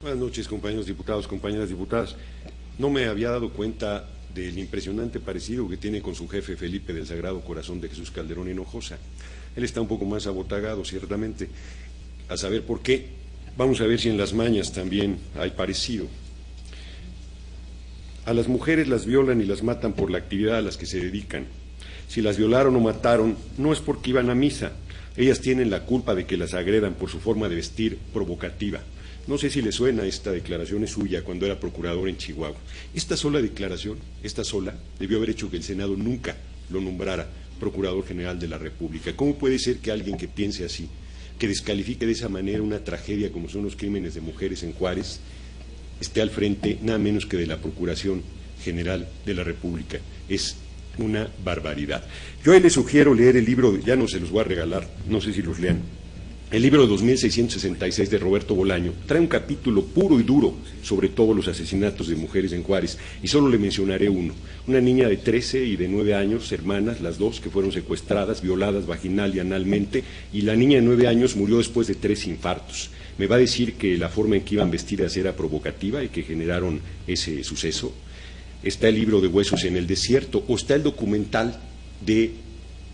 Buenas noches, compañeros diputados, compañeras diputadas. No me había dado cuenta del impresionante parecido que tiene con su jefe Felipe del Sagrado Corazón de Jesús Calderón Hinojosa. Él está un poco más abotagado, ciertamente, a saber por qué. Vamos a ver si en las mañas también hay parecido. A las mujeres las violan y las matan por la actividad a las que se dedican. Si las violaron o mataron, no es porque iban a misa. Ellas tienen la culpa de que las agredan por su forma de vestir provocativa. No sé si le suena esta declaración, es suya, cuando era procurador en Chihuahua. Esta sola declaración, esta sola, debió haber hecho que el Senado nunca lo nombrara Procurador General de la República. ¿Cómo puede ser que alguien que piense así, que descalifique de esa manera una tragedia como son los crímenes de mujeres en Juárez, esté al frente nada menos que de la Procuración General de la República? Es una barbaridad. Yo ahí les sugiero leer el libro, ya no se los voy a regalar, no sé si los lean. El libro de 2666 de Roberto Bolaño trae un capítulo puro y duro sobre todos los asesinatos de mujeres en Juárez, y solo le mencionaré uno. Una niña de 13 y de 9 años, hermanas, las dos, que fueron secuestradas, violadas vaginal y analmente, y la niña de 9 años murió después de 3 infartos. ¿Me va a decir que la forma en que iban vestidas era provocativa y que generaron ese suceso? Está el libro de Huesos en el Desierto, o está el documental de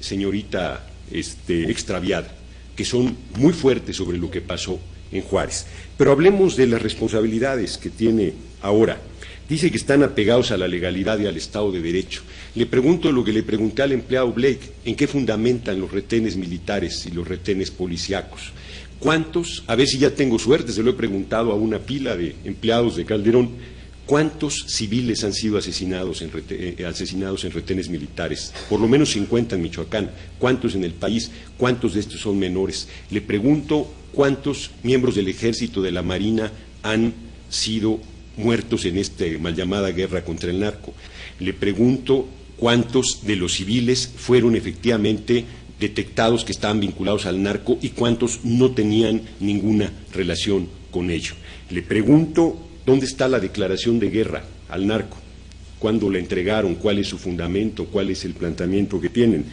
Señorita Extraviada, que son muy fuertes sobre lo que pasó en Juárez. Pero hablemos de las responsabilidades que tiene ahora. Dice que están apegados a la legalidad y al Estado de Derecho. Le pregunto lo que le pregunté al empleado Blake: ¿en qué fundamentan los retenes militares y los retenes policíacos? ¿Cuántos? A ver si ya tengo suerte, se lo he preguntado a una pila de empleados de Calderón. ¿Cuántos civiles han sido asesinados en retenes militares? Por lo menos 50 en Michoacán. ¿Cuántos en el país? ¿Cuántos de estos son menores? Le pregunto cuántos miembros del Ejército, de la Marina, han sido muertos en esta mal llamada guerra contra el narco. Le pregunto cuántos de los civiles fueron efectivamente detectados que estaban vinculados al narco y cuántos no tenían ninguna relación con ello. Le pregunto ¿dónde está la declaración de guerra al narco? ¿Cuándo la entregaron? ¿Cuál es su fundamento? ¿Cuál es el planteamiento que tienen?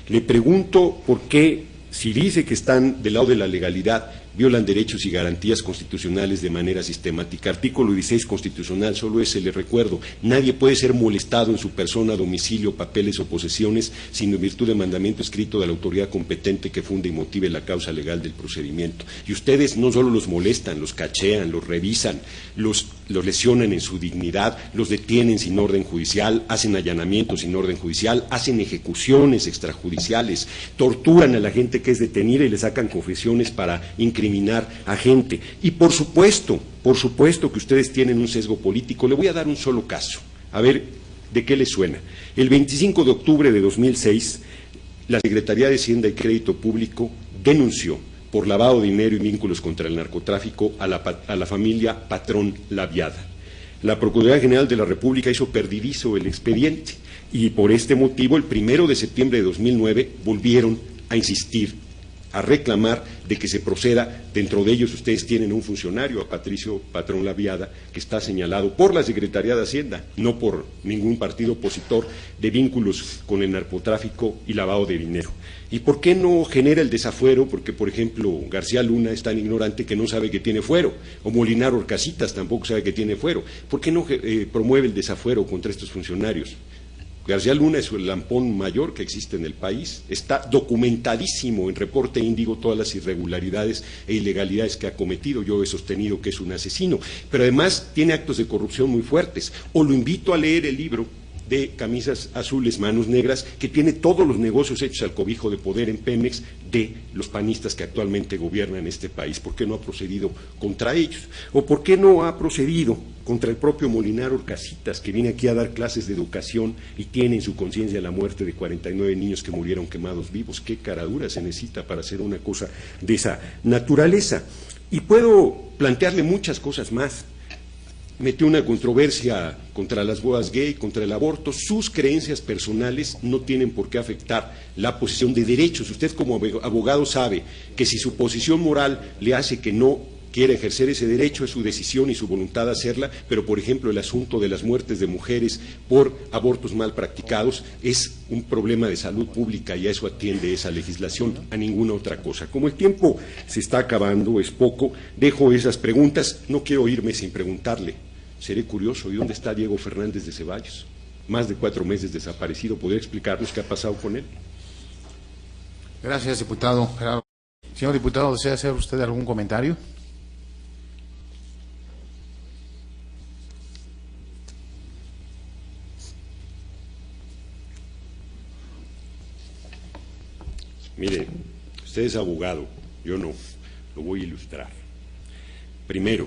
Le pregunto por qué, si dice que están del lado de la legalidad, violan derechos y garantías constitucionales de manera sistemática. Artículo 16 constitucional, solo ese le recuerdo: nadie puede ser molestado en su persona, domicilio, papeles o posesiones, sino en virtud de mandamiento escrito de la autoridad competente que funde y motive la causa legal del procedimiento. Y ustedes no solo los molestan, los cachean, los revisan, los lesionan en su dignidad, los detienen sin orden judicial, hacen allanamientos sin orden judicial, hacen ejecuciones extrajudiciales, torturan a la gente que es detenida y le sacan confesiones para incriminar a gente. Y por supuesto que ustedes tienen un sesgo político. Le voy a dar un solo caso, a ver de qué les suena. El 25 de octubre de 2006, la Secretaría de Hacienda y Crédito Público denunció por lavado de dinero y vínculos contra el narcotráfico a la familia Patrón Laviada. La Procuraduría General de la República hizo perdidizo el expediente y por este motivo el 1 de septiembre de 2009 volvieron a insistir, a reclamar de que se proceda. Dentro de ellos ustedes tienen un funcionario, a Patricio Patrón Laviada, que está señalado por la Secretaría de Hacienda, no por ningún partido opositor, de vínculos con el narcotráfico y lavado de dinero. ¿Y por qué no genera el desafuero? Porque, por ejemplo, García Luna es tan ignorante que no sabe que tiene fuero, o Molinar Orcasitas tampoco sabe que tiene fuero. ¿Por qué no promueve el desafuero contra estos funcionarios? García Luna es el lampón mayor que existe en el país, está documentadísimo en Reporte Índigo todas las irregularidades e ilegalidades que ha cometido. Yo he sostenido que es un asesino, pero además tiene actos de corrupción muy fuertes. O lo invito a leer el libro de Camisas Azules, Manos Negras, que tiene todos los negocios hechos al cobijo de poder en Pemex de los panistas que actualmente gobiernan este país. ¿Por qué no ha procedido contra ellos? ¿O por qué no ha procedido contra el propio Molinar Orcasitas, que viene aquí a dar clases de educación y tiene en su conciencia la muerte de 49 niños que murieron quemados vivos? ¿Qué caradura se necesita para hacer una cosa de esa naturaleza? Y puedo plantearle muchas cosas más. Metió una controversia contra las bodas gay, contra el aborto. Sus creencias personales no tienen por qué afectar la posición de derechos. Usted como abogado sabe que si su posición moral le hace que no quiera ejercer ese derecho, es su decisión y su voluntad de hacerla, pero por ejemplo el asunto de las muertes de mujeres por abortos mal practicados es un problema de salud pública y a eso atiende esa legislación, a ninguna otra cosa. Como el tiempo se está acabando, es poco, dejo esas preguntas, no quiero irme sin preguntarle, seré curioso, ¿y dónde está Diego Fernández de Ceballos? Más de 4 meses desaparecido, ¿podría explicarnos qué ha pasado con él? Gracias, diputado. Señor diputado, ¿desea hacer usted algún comentario? Mire, usted es abogado, yo no, lo voy a ilustrar. Primero,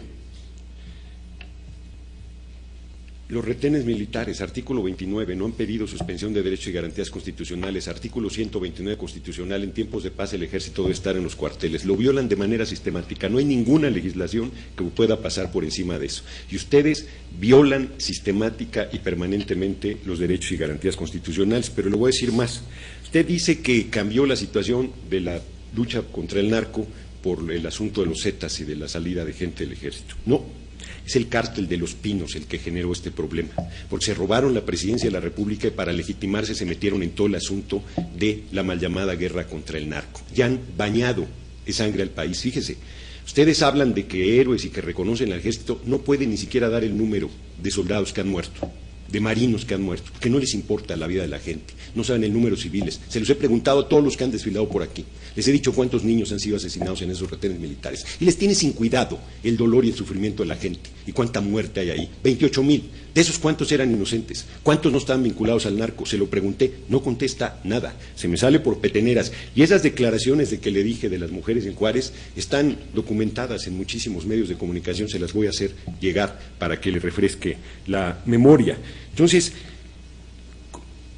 los retenes militares, artículo 29, no han pedido suspensión de derechos y garantías constitucionales. Artículo 129 constitucional, en tiempos de paz el ejército debe estar en los cuarteles. Lo violan de manera sistemática. No hay ninguna legislación que pueda pasar por encima de eso. Y ustedes violan sistemática y permanentemente los derechos y garantías constitucionales. Pero le voy a decir más. Usted dice que cambió la situación de la lucha contra el narco por el asunto de los Zetas y de la salida de gente del ejército. No. Es el cártel de Los Pinos el que generó este problema, porque se robaron la presidencia de la República y para legitimarse se metieron en todo el asunto de la mal llamada guerra contra el narco. Ya han bañado de sangre al país. Fíjese, ustedes hablan de que héroes y que reconocen al ejército, no pueden ni siquiera dar el número de soldados que han muerto, de marinos que han muerto, porque no les importa la vida de la gente, no saben el número de civiles. Se los he preguntado a todos los que han desfilado por aquí, les he dicho cuántos niños han sido asesinados en esos retenes militares, y les tiene sin cuidado el dolor y el sufrimiento de la gente, y cuánta muerte hay ahí, 28,000, de esos cuántos eran inocentes, cuántos no estaban vinculados al narco, se lo pregunté, no contesta nada, se me sale por peteneras, y esas declaraciones de que le dije de las mujeres en Juárez están documentadas en muchísimos medios de comunicación, se las voy a hacer llegar para que le refresque la memoria. Entonces,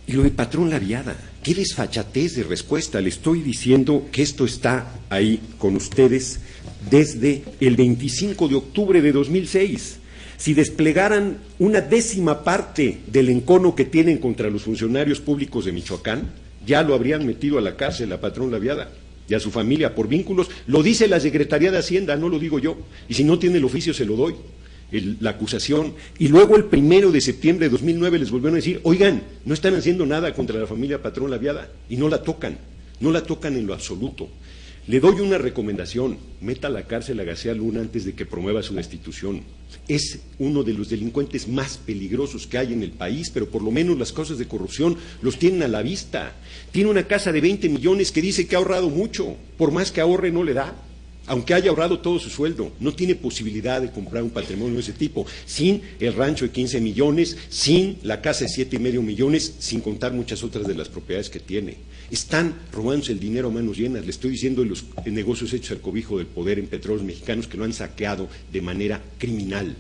y lo de patrón Laviada, qué desfachatez de respuesta. Le estoy diciendo que esto está ahí con ustedes desde el 25 de octubre de 2006. Si desplegaran una 10ª parte del encono que tienen contra los funcionarios públicos de Michoacán, ya lo habrían metido a la cárcel a patrón Laviada y a su familia por vínculos. Lo dice la Secretaría de Hacienda, no lo digo yo. Y si no tiene el oficio, se lo doy. La acusación, y luego el 1 de septiembre de 2009 les volvieron a decir, oigan, no están haciendo nada contra la familia patrón Laviada, y no la tocan en lo absoluto. Le doy una recomendación, meta a la cárcel a García Luna antes de que promueva su destitución. Es uno de los delincuentes más peligrosos que hay en el país, pero por lo menos las causas de corrupción los tienen a la vista. Tiene una casa de 20 millones que dice que ha ahorrado mucho, por más que ahorre no le da. Aunque haya ahorrado todo su sueldo, no tiene posibilidad de comprar un patrimonio de ese tipo, sin el rancho de 15 millones, sin la casa de 7,5 millones, sin contar muchas otras de las propiedades que tiene. Están robándose el dinero a manos llenas, le estoy diciendo de los negocios hechos al cobijo del poder en Petróleos Mexicanos que lo han saqueado de manera criminal.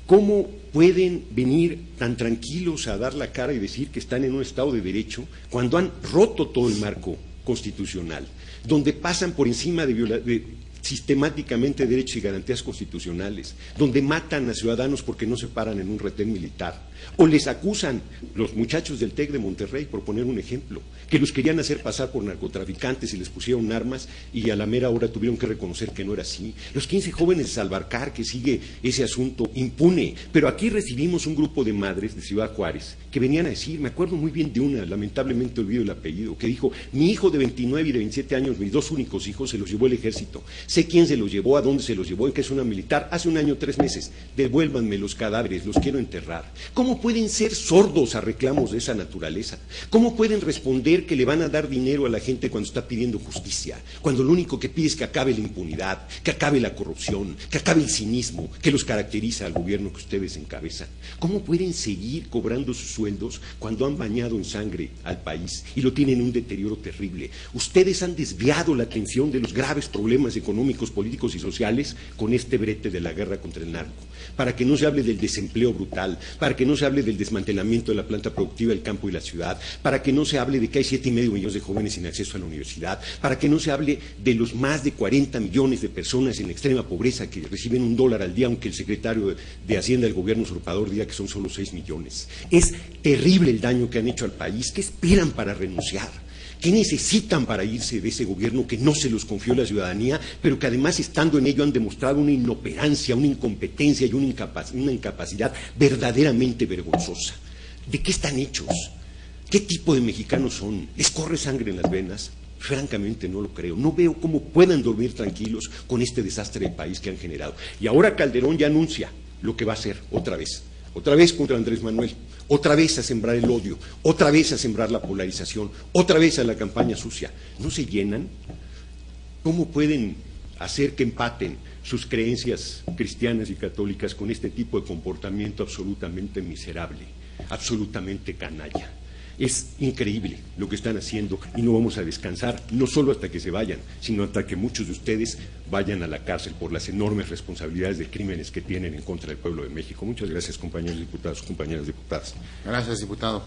¿Cómo pueden venir tan tranquilos a dar la cara y decir que están en un Estado de Derecho cuando han roto todo el marco constitucional, donde pasan por encima sistemáticamente derechos y garantías constitucionales, donde matan a ciudadanos porque no se paran en un retén militar, o les acusan los muchachos del TEC de Monterrey, por poner un ejemplo, que los querían hacer pasar por narcotraficantes y les pusieron armas y a la mera hora tuvieron que reconocer que no era así. Los 15 jóvenes de Salvarcar, que sigue ese asunto impune, pero aquí recibimos un grupo de madres de Ciudad Juárez que venían a decir, me acuerdo muy bien de una, lamentablemente olvido el apellido, que dijo, mi hijo de 29 y de 27 años, mis 2 únicos hijos, se los llevó el ejército. Sé quién se los llevó, a dónde se los llevó, en que es una militar, hace 1 año 3 meses, devuélvanme los cadáveres, los quiero enterrar. ¿Cómo pueden ser sordos a reclamos de esa naturaleza? ¿Cómo pueden responder que le van a dar dinero a la gente cuando está pidiendo justicia? Cuando lo único que pide es que acabe la impunidad, que acabe la corrupción, que acabe el cinismo que los caracteriza al gobierno que ustedes encabezan. ¿Cómo pueden seguir cobrando sus sueldos cuando han bañado en sangre al país y lo tienen en un deterioro terrible? Ustedes han desviado la atención de los graves problemas económicos, políticos y sociales con este brete de la guerra contra el narco, para que no se hable del desempleo brutal, para que no se hable del desmantelamiento de la planta productiva del campo y la ciudad, para que no se hable de que hay 7,5 millones de jóvenes sin acceso a la universidad, para que no se hable de los más de 40 millones de personas en extrema pobreza que reciben $1 al día, aunque el secretario de Hacienda del gobierno usurpador diga que son solo 6 millones. Es terrible el daño que han hecho al país. ¿Qué esperan para renunciar? ¿Qué necesitan para irse de ese gobierno que no se los confió la ciudadanía, pero que además estando en ello han demostrado una inoperancia, una incompetencia y una incapacidad verdaderamente vergonzosa? ¿De qué están hechos? ¿Qué tipo de mexicanos son? ¿Les corre sangre en las venas? Francamente no lo creo. No veo cómo puedan dormir tranquilos con este desastre de país que han generado. Y ahora Calderón ya anuncia lo que va a hacer otra vez contra Andrés Manuel, otra vez a sembrar el odio, otra vez a sembrar la polarización, otra vez a la campaña sucia. ¿No se llenan? ¿Cómo pueden hacer que empaten sus creencias cristianas y católicas con este tipo de comportamiento absolutamente miserable, absolutamente canalla? Es increíble lo que están haciendo y no vamos a descansar, no solo hasta que se vayan, sino hasta que muchos de ustedes vayan a la cárcel por las enormes responsabilidades de crímenes que tienen en contra del pueblo de México. Muchas gracias, compañeros diputados, compañeras diputadas. Gracias, diputado.